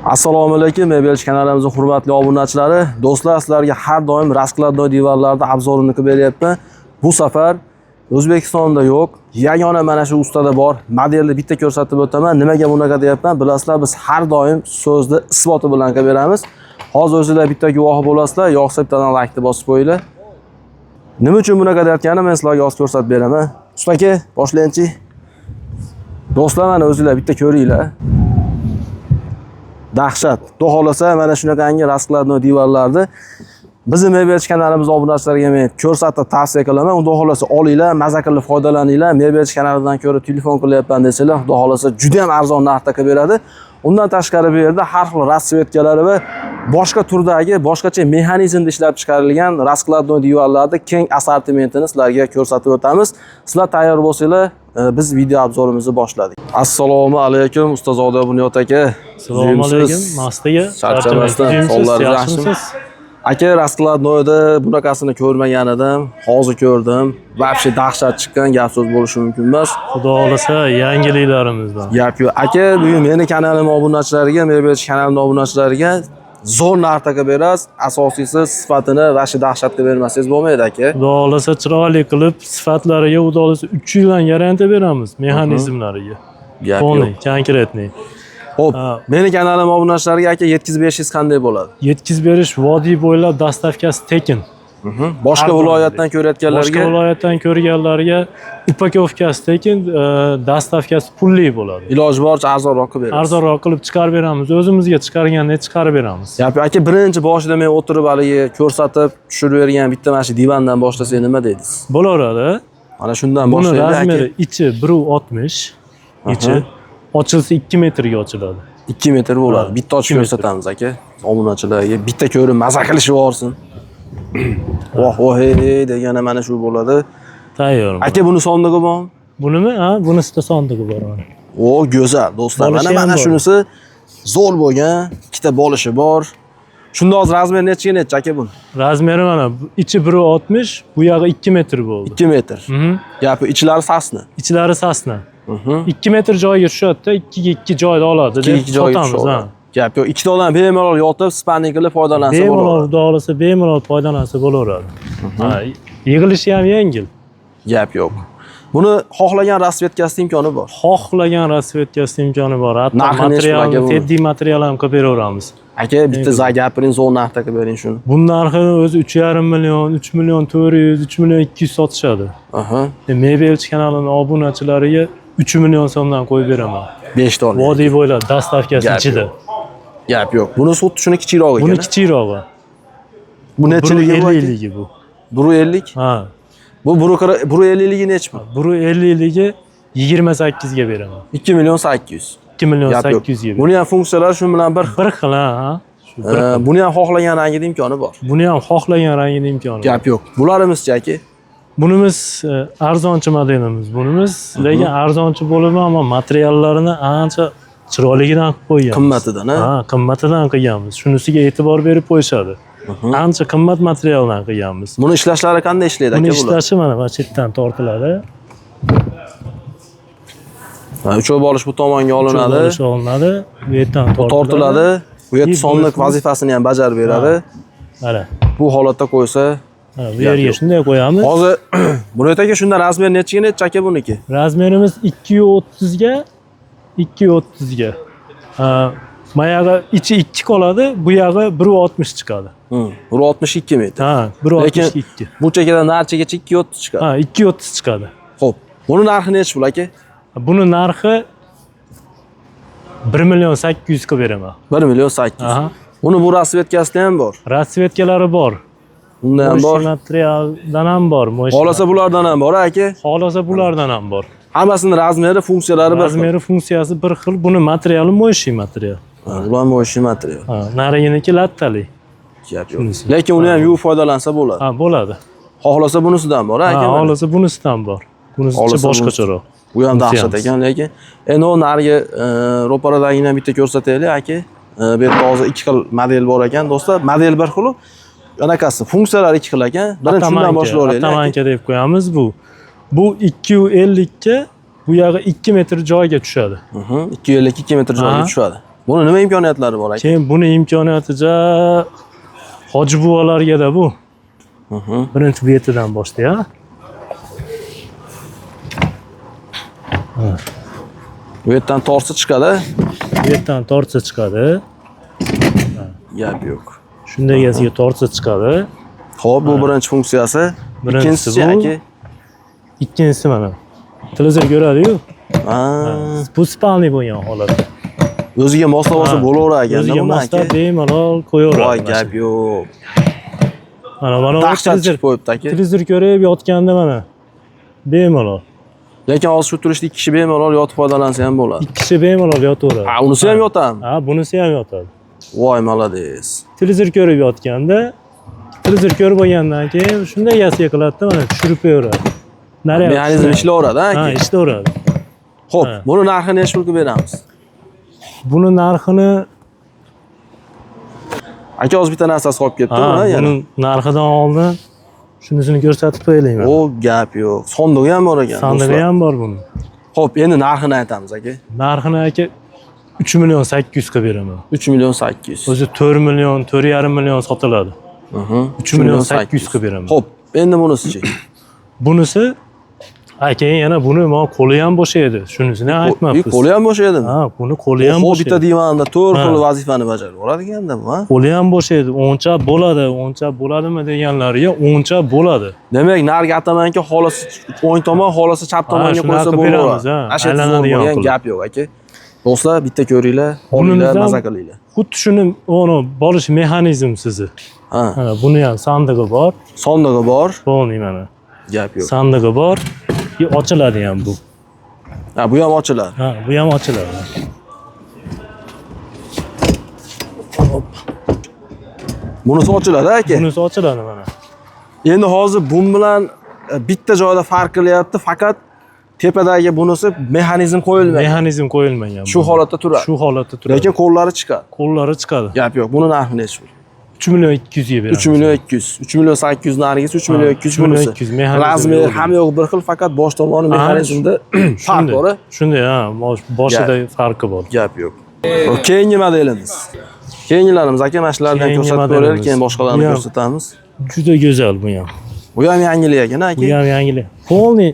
Assalomu alaykum, Mebelch kanalimizning hurmatli obunachilari. Do'stlar, sizlarga har doim raskladnoy divarlarda obzorini qilib beryapman. Bu safar O'zbekistonda yo'q, yagona mana shu ustada bor modelni bitta ko'rsatib o'taman. Nimaga bunaqa deyapman? Bilasizlar, biz har doim so'zni isboti bilan qilib beramiz. Hozir o'zingizlar bitta guvoh bo'lasizlar, yo'qsa bittadan like bosib qo'yinglar. Nima uchun bunaqa deyotganimni men sizlarga hozir ko'rsatib beraman. Usta aka, boshlaychi. Do'stlar, mana o'zingizlar bitta ko'ringlar. Dahshat. Xudo xolasa mana shunaqangi raskladnoy divarlarni bizni Mebelch kanalimiz obunachilariga men ko'rsatib tavsiya qilaman. Xudo xolasa olinglar, maza qilib foydalaninglar. Mebelch kanalidan ko'ra telefon qilyapman desalar, xudo xolasa juda ham arzon narxda qilib beradi. Undan tashqari bu yerda har xil rasvetkalari va boshqa turdagi, boshqacha mexanizmda ishlab chiqarilgan raskladnoy divarlarni keng assortimentini sizlarga ko'rsatib o'tamiz. Sizlar tayyor bo'lsanglar, biz video obzorimizni boshladik. Assalomu alaykum Ustozoda Bunyod aka. Assalomu alaykum. Mastaga. Charchamasdan, sonlaringiz yaxshimi? Aka, raskladnoyda bunaqasini ko'rmagan edim. Hozir ko'rdim. Vobshe dahshat chiqqan, gap so'z bo'lishi mumkin emas. Xudo xolasa yangiliklarimizdan. Gap yo'q. Aka, bugun meni kanalim obunachilariga, Mebelch kanalim obunachilariga zo'r narxda qilib berasiz. Asosiysi sifatini va shu dahshatga bermasangiz bo'lmaydi aka. Xudo xolasa chiroyli qilib sifatlariga xudo xolasa 3 yildan garantiya beramiz mexanizmlariga. Gap Polniy, yo'q. konkretniy. Xo'p, meni kanalim obunachilariga aka yetkazib berishingiz qanday bo'ladi? Yetkazib berish vodiy bo'ylab dastavkasi tekin. Boshqa viloyatdan ko'rayotganlarga, Boshqa viloyatdan ko'rganlarga upakovkasi tekin, dastavkasi pulli bo'ladi. iloji boricha arzonroq qilib berasiz. Arzonroq qilib chiqarib beramiz. O'zimizga chiqargandek chiqarib beramiz. Gap aka, birinchi boshida men o'tirib haligi ko'rsatib tushirib bergan bitta mana shu divandan boshlasak nima deysiz? Bo'laveradi. Mana shundan Buni boshlaylik aka. razmeri ichi 1.60, ichi ochilsa 2 metrga ochiladi. 2 metr bo'ladi. Bitta ochib ko'rsatamiz aka. Obunachilarga bitta ko'rib maza qilishib olsin. Voh, hey degani mana shu bo'ladi. Tayyor. Aka, buni sondig'i bormi? Bunimi? Ha, bunisida sondig'i bor. O, go'zal do'stlar. Bolishi Mana ham bor. shunisi zo'r bo'lgan, ikkita bolishi bor. Shunda hozir razmeri nechiga necha aka buni? Razmeri mana ichi 1.60, bu yog'i 2 metr bo'ldi. 2 metr. Gapi ichlari sasni. Ichlari sasna. 2 metr joyga tushadi-da, 2 ga 2 joyda oladi deb 2 joyga tushadi. Gap yo'q, ikkita odam bemalol yotib, spanning qilib foydalansa bo'ladi. Bemalol xudo xolasa bemalol foydalansa bo'laveradi. Ha, yig'ilishi ham yengil. Gap yo'q. Buni xohlagan rasvetkasi imkoni bor. Xohlagan rasvetkasi imkoni bor. Hatto Narxi materialni, nechta teddiy material ham qilib beraveramiz. Aka, bitta gapiring, zo'r narxda qilib bering shuni. Bu narxini o'zi 3,5 million, 3 million 400, 3 million 200 sotishadi. Mebelch kanalining obunachilariga 3 million so'mdan qo'yib beraman. 5 ta. Vodiy bo'ylab dastavkasi ichida. Gap yo'q. Buni xuddi shuni kichikroq ekan. Buni kichikrog'i. Bu nechiligi bu? 150ligi bu. 150? Ha. Bu 150ligi nechi bu? 150ligi 28 ga beraman. 2 million 800. 2 million Gap yo'q. 800 ga. Buni ham funksiyalari shu bilan bir. Bir xil, ha. Shu bir xil. Buni ham xohlagan rangida imkoni bor. Buni ham xohlagan rangida imkoni bor. Gap yo'q. Bularimiz-chi aka? Bunimiz arzonchi modelimiz. Bunimiz lekin arzonchi bo'lib, ammo materiallarini ancha chiroyligidan qilib qo'yganmiz. Qimmatidan, ha? Ha, qimmatidan qilganmiz. Shunisiga e'tibor berib qo'yishadi. Ancha qimmat materialdan qilganmiz. Buni ishlashlari qanday ishlaydi aka Buni bular? ishlashi mana bu chetdan tortiladi. Uchov bolish bu tomonga olinadi. Olinadi. Bu yerdan Tortiladi. Bu yerda sonlik vazifasini ham bajarib beradi. Mana. Bu holatda qo'ysa, Bu yerga shunday qo'yamiz. hozir Bunyod aka, shunda razmer nechiga necha aka buniki? Razmerimiz 230 ga 230 ga. Mayog'i ichi 2 qoladi, bu yog'i 1.60 chiqadi. 162 metr. Ha, 1.62. Bu chekkadan narchigacha 230 chiqadi. Ha, 230 chiqadi. Xo'p. Buni narxi nechi bu aka? Buni narxi 1 million 800 ga beraman. 1 million 800. Aha. Buni bu rasvetkasida ham bor. Rasvetkalari bor. Undan ham bor. Materialdan ham bor. Xolasa bulardan ham bor aka. Xolasa bulardan ham bor. Hammasini razmeri, funksiyalari bir xil. Razmeri, funksiyasi bir xil. Buni materiali mo'shi material. Ular mo'shi material. Ha, nariginiki lattali. Gap yo'q. Lekin uni ham yuvib foydalansa bo'ladi. Ha, bo'ladi. Xohlasa bunisidan bor aka. Ha, xohlasa bunisidan bor. Bunisi boshqacharoq. Bu ham dahshat ekan, lekin endi u narigi ro'paradagini ham bitta ko'rsataylik aka. Bu yerda hozir 2 xil model bor ekan, do'stlar. Model bir xil, anaqasi funksiyalari 2 xil ekan. Birinchi shundan boshlaylik. Atamanka deb qo'yamiz bu. Bu 250 ga, bu yog'i 2 metr joyga tushadi. 252 metr joyga tushadi. Buni nima imkoniyatlari bor aka? Keyin buni imkoniyaticha hoji buvalarga-da bu. Birinchi betidan boshlaydi. Bu yerdan torsi chiqadi. Bu yerdan tortsa chiqadi. Gap yo'q. Shunday yasiga tortsa chiqadi. Xo'p, bu birinchi funksiyasi. Birinchisi Ikkinchisi bu. aka. Ikkinchisi mana. Televizor ko'radi-yu. Ha, Bu spalniy bo'lgan holatda. o'ziga moslab bo'laverar ekan. O'ziga moslab bemalol qo'yaveradi. Voy, gap yo'q. Mana Taxtat chiqib qo'yibdi aka. televizor ko'rib yotganda mana bemalol. Lekin hozir shu turishda ikki kishi bemalol yotib foydalansa ham bo'ladi. Ikki kishi bemalol yotaveradi. Ha, unisi ham yotami? Ha, bunisi ham yotadi. Voy, malades. Televizor ko'rib yotganda, televizor ko'rib bo'lgandan keyin shunday yasiga qiladi-da, mana tushirib qo'yaveradi. Mexanizm ishlayveradi, Ha, aka. ishlayveradi. Xo'p, buni narxini necha pulga beramiz? Buni narxini Aka o'zi bitta narsasi qolib ketdi, ha, yana. buni narxidan oldin shunisini ko'rsatib qo'yaylikman. O, gap yo'q. Sondig'i ham bor ekan. Sandig'i ham bor buni. Xo'p, endi narxini aytamiz aka. Narxini aka 3 million 800 ga beraman. 3 million 800. O'zi 4 million, 4,5 million sotiladi. 3 million 800 ga beraman. Xo'p, endi bunisi-chi. Bunisi keyin yana buni men qo'li ham bo'sh edi. Shunisini aytmabsiz. Qo'li ham bo'sh edimi? Ha, buni qo'li ham Xo'p, bo'sh bitta edi. divanda 4 xil vazifani bajarib yuboradiganda bu, ha? Qo'li ham bo'sh edi. O'ncha bo'ladi, o'ncha bo'ladimi deganlariga o'ncha bo'ladi. Demak, narigi atamanki xohlasa o'ng tomon, xohlasa chap tomonga qo'ysa shunaqa beramiz, ha. bo'laveradi. Aylanadigan Bo'lgan qilib. gap yo'q aka. Do'stlar, bitta ko'ringlar, olinglar, Bunimizdan- maza qilinglar. Xuddi shuni bolish mexanizm sizi. Ha, Mana buni ham sandig'i bor. sondig'i bor, Bo'ldi mana. gap yo'q. Sandig'i bor. Ochiladi ham bu. Ha, bu ham ochiladi. Ha, bu ham ochiladi. Bunisi ochiladi aka. Bunisi ochiladi mana. Endi hozir bu bilan bitta joyda farq qilyapti, faqat tepadagi bunisi mexanizm qo'yilmagan. Mexanizm qo'yilmagan. Shu holatda turadi. Shu holatda turadi. Lekin qo'llari chiqadi. qo'llari chiqadi. Gap yo'q. Buni narxi necha pul? 3 million 200 ga beramiz. 3 million 200. 3 million 800 narigisi 3 million 200 3 million bunisi. 200 mexanizm Razmeri yo'q. ham yo'q bir xil, faqat bosh tomoni mexanizmda farq bor. Shunday, ha, boshida farqi bor. Gap yo'q. Keyingi modelimiz. Keyingilarimiz aka mana shulardan Keyingi ko'rsatib modelimiz. ko'raylik, keyin boshqalarni Bu ham- ko'rsatamiz. Juda go'zal bu ham. Bu ham yangilik ekan Bu aka. ham yangilik. Polniy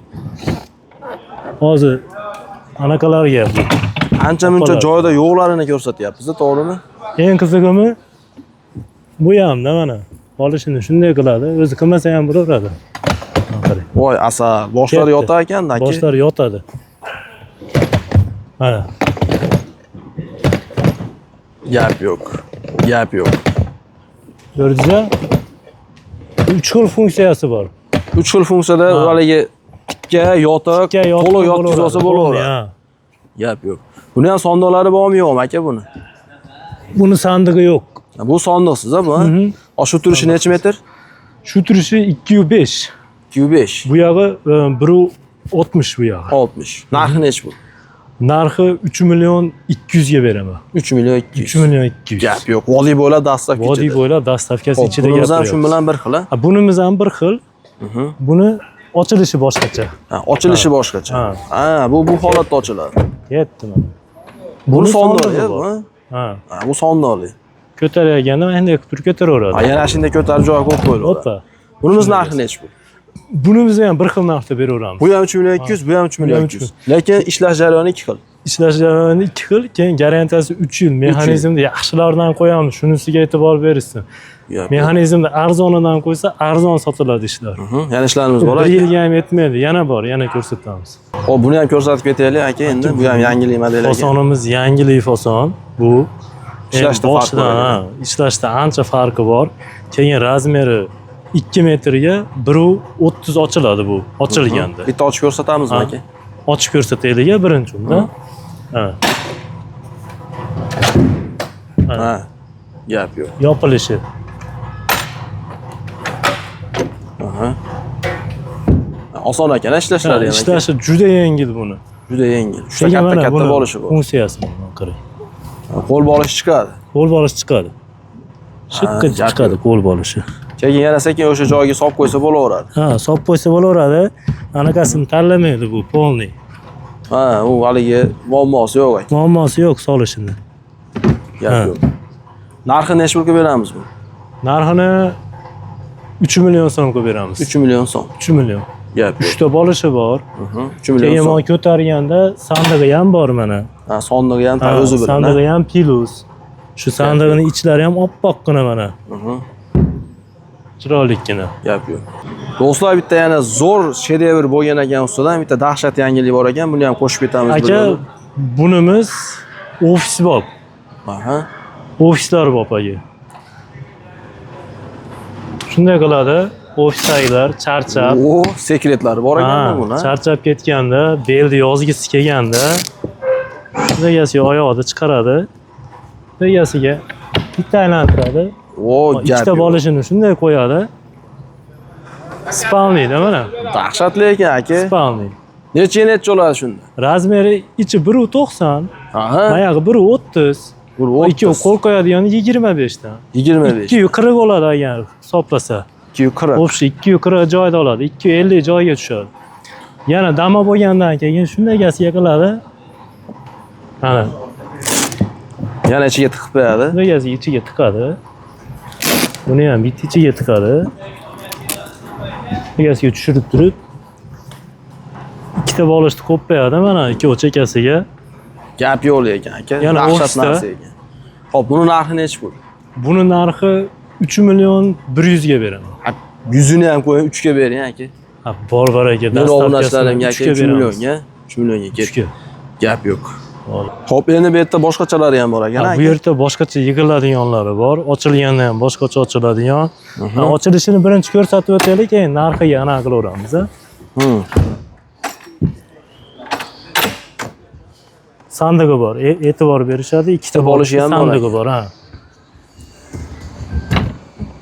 hozir anaqalarga bu. Ancha-muncha joyda yo'qlarini ko'rsatyapmiz, to'g'rimi? Eng qizig'imi bu hamda mana olishini shunday qiladi, o'zi qilmasa ham bo'laveradi. Qarang. Voy, asal. Boshlari Ketdi. yotar ekan-da aka. Boshlari yotadi. Mana. Gap yo'q. Gap yo'q. Ko'rdingizmi? 3 xil funksiyasi bor. 3 xil funksiyada haligi tikka, yotiq, to'liq yotkizsa bo'laveradi. Ha. Gap yo'q. Buni ham sondiqlari bormi yo'qmi aka buni? Buni sandig'i yo'q. Bu sondiqsiz bu, ha? Shu turishi necha metr? Shu turishi 2.5. 2.5. Bu yog'i 1.60 bu yog'i. 60. Narxi necha bu? Narxi 3 million 200 ga beraman. 3 million 200. 3 million 200. Gap yo'q. Vodiy bo'ylab dastavka ichida. Vodiy bo'ylab dastavkasi ichida Bunimiz ham shu gapiryapmiz. bilan bir xil, ha? Bunimiz ham bir xil. Buni ochilishi boshqacha. Ha, ochilishi boshqacha. Ha. Ha, bu holatda ochiladi. Yetdi mana. Buni sondig'i sondiq, bor. ha? Ha. Ha, bu sondiqli. Ko'tarayotganda endi turib ko'taraveradi. Ha, yana shunday ko'tarib joy qo'yib qo'yiladi. Hoppa. Bunimiz narxi necha bu? Bunimizni ham bir xil narxda beraveramiz. Bu ham 3 million 200, bu ham 3 million 200. Lekin ishlash jarayoni 2 xil. Ishlash jarayoni 2 xil, keyin garantiyasi 3 yil. Mexanizmni yaxshilardan qo'yamiz, shunisiga e'tibor berishsin. Mexanizmni arzonidan qo'ysa, arzon sotiladi ishlar. Yana ishlarimiz bor. 1 yilga ham yetmaydi, yana bor, yana ko'rsatamiz. Xo'p, buni ham ko'rsatib ketaylik aka, endi bu ham yangilik model ekan. Fasonimiz yangilik fason. Bu Ishlashda farqi bor. Ishlashda ancha farqi bor. Keyin razmeri 2 metrga 1.30 ochiladi bu, ochilganda. Bitta ochib ko'rsatamizmi aka? Ochib ko'rsataylik birinchi unda. Ha. Ha. Gap yo'q. Yopilishi. Oson ekan ishlashlari ham. Ishlashi juda yengil buni. Juda yengil. Juda katta bo'lishi bu. Funksiyasi qarang. Qo'l bolish chiqadi. Qo'l bolish chiqadi. Shiqqa chiqadi qo'l bolishi. Keyin yana sekin o'sha joyiga solib qo'ysa bo'laveradi. Ha, solib qo'ysa bo'laveradi. Anaqasini tanlamaydi bu polniy. Ha, u haligi muammosi yo'q aka. Muammosi yo'q solishini. Gap yo'q. Narxi necha pulga beramiz bu? Narxini 3 million so'mga beramiz. 3 million so'm. 3 million. Gap yo'q. 3 ta bolishi bor. 3 million Keyin so'm. men ko'targanda sandig'i ham bor mana. Ha, sondig'i ham o'zi bilan. Sandig'i ham plus. Shu sandig'ining ichlari ham oppoqqina mana. Chiroylikkina. Gap yo'q. Do'stlar, bitta yana zo'r shedevr bo'lgan ekan ustidan, bitta dahshat yangilik bor ekan. Buni ham qo'shib ketamiz. Aka, bunimiz ofis bob. Aha. Ofislar bob aka. Shunday qiladi, ofisdagilar charchab, sekretlari bor ekan buni. charchab ketganda, belni yozgisi kelganda, egasiga oyoqni chiqaradi. Egasiga bitta aylantiradi. Ikkita bolishini shunday qo'yadi. Spalniyda mana. Dahshatli ekan aka. Spalniy. Necha oladi shunda? Razmeri ichi 1.90, oyog'i 1.30. Ikkovi qo'l qo'yadigan 25 dan. 25. 240 oladi agar hisoblasa. 240. O'xshi 240 joyda oladi, 250 joyga tushadi. Yana damo bo'lgandan keyin shunday egasiga qiladi. Mana. Yana ichiga tiqib qo'yadi. Egasiga ichiga tiqadi. Buni ham bitta ichiga tiqadi. Egasiga tushirib turib, ikkita bolishni qo'yadi mana ikkovi chekkasiga. Gap yo'q ekan aka. Yana dahshat narsa ekan. Xo'p, buni narxi necha pul? Buni narxi 3 million 100 ga beraman. 100 ni ham qo'ying, 3 ga bering aka. Ha, bor aka, dastavkasini 3 millionga, 3 millionga ketdi. Gap yo'q. Xo'p, endi bu yerda boshqachalari ham bor ekan aka. Bu yerda boshqacha yig'iladiganlari bor. Ochilganda ham boshqacha ochiladigan. Ochilishini birinchi ko'rsatib o'taylik, keyin narxiga aniq qilaveramiz. Sandig'i bor. E'tibor berishadi. Ikkita bolishi ham bor. Sandig'i bor, ha.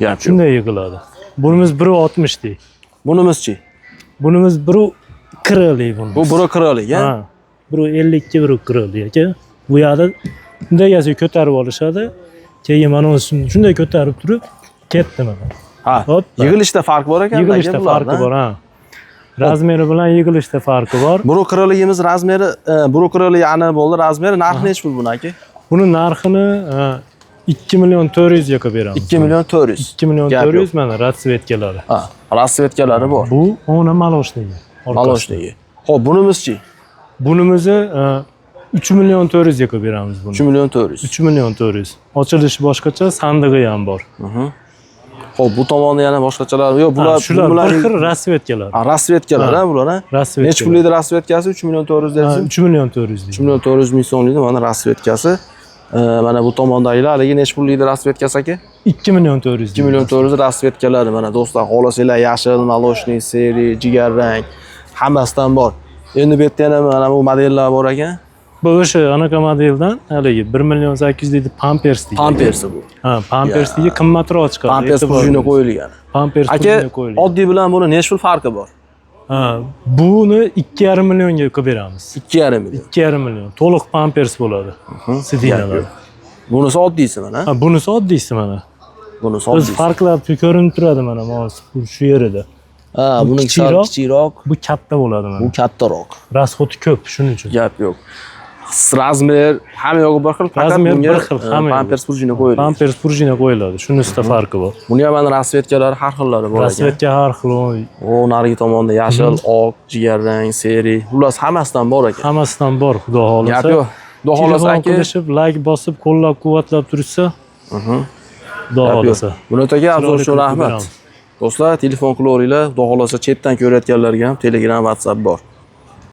Gap shunday yig'iladi. Bunimiz 1.60 deydi. Bunimizchi? Bunimiz 1.40 deydi bunimiz. Bu 1.40 ha? 1.52 1.40 aka. Bu yerda bunday yasib ko'tarib olishadi. Keyin mana shunday ko'tarib turib ketdi mana. Ha, yig'ilishda farq bor ekan. Yig'ilishda farqi bor, ha. Razmeri bilan yig'ilishda farqi bor. 1.40ligimiz razmeri, 1.40lik aniq bo'ldi. Razmeri narxi necha pul buni aka? Buni narxini 2 million 400 ga beramiz. 2 million 400. 2 million 400 mana ratsvetkalari. Ha, ratsvetkalari bor. Bu ona maloshnigi. Maloshnigi. Xo'p, bunimizchi? Bunimizni 3 million 400 ga beramiz buni. 3 million 400. 3 million 400. Ochilishi boshqacha, sandig'i ham bor. Xo'p, bu tomonda yana boshqachalar yo'q. Bular bir xil rasvetkalar. Ha, rasvetkalar ha bular, ha? Rasvetkalar. Necha pullikda rasvetkasi? 3 million 400 dedingiz? 3 million 400. 3 million 400 ming so'mlikda mana rasvetkasi. Mana bu tomondagilar, haligi necha pullikda rasvetkasi aka? 2 million 400. 2 million 400 rasvetkalari. Mana do'stlar, xohlasanglar yashil, maloshniy, seri, jigar rang hammasidan bor. Endi bu yerda yana mana bu modellar bor ekan. Bu o'sha anaqa modeldan haligi 1 million 800 deydi, Pampers deydi. Pampers bu. Ha, Pampers deydi, qimmatroq chiqadi. Pampers pujini qo'yilgan. Pampers pujini qo'yilgan. Oddiy bilan buni necha pul farqi bor? Ha, buni 2,5 millionga qilib beramiz. 2,5 million. 2,5 million. To'liq Pampers bo'ladi. Sidinalar. Bunisi oddiysi mana. Ha, bunisi oddiysi mana. Bunisi O'z oddiysi. farqlab ko'rinib turadi mana shu yerida. Ha, buni kichikroq, bu katta bo'ladi mana. Bu kattaroq. Rasxoti ko'p, shuning uchun. Gap yo'q. Razmer hamma yo'g'i bir xil, faqat bunga Pampers pujini qo'yiladi. Pampers pujini qo'yiladi. Shunisida farqi bor. Buni ham mana rasvetkalari har xillari bor ekan. Rasvetka har xil. O, narigi tomonda yashil, oq, jigar rang, seri, ular hammasidan bor ekan. Hammasidan bor, xudo xolasa. Gap yo'q. Xudo xolasa aka, qilishib, like bosib, qo'llab-quvvatlab tursa, xudo xolasa. Buni o'taga afzal uchun rahmat. Do'stlar, telefon qilaveringlar. Xudo xolasa chetdan ko'rayotganlarga ham Telegram, WhatsApp bor.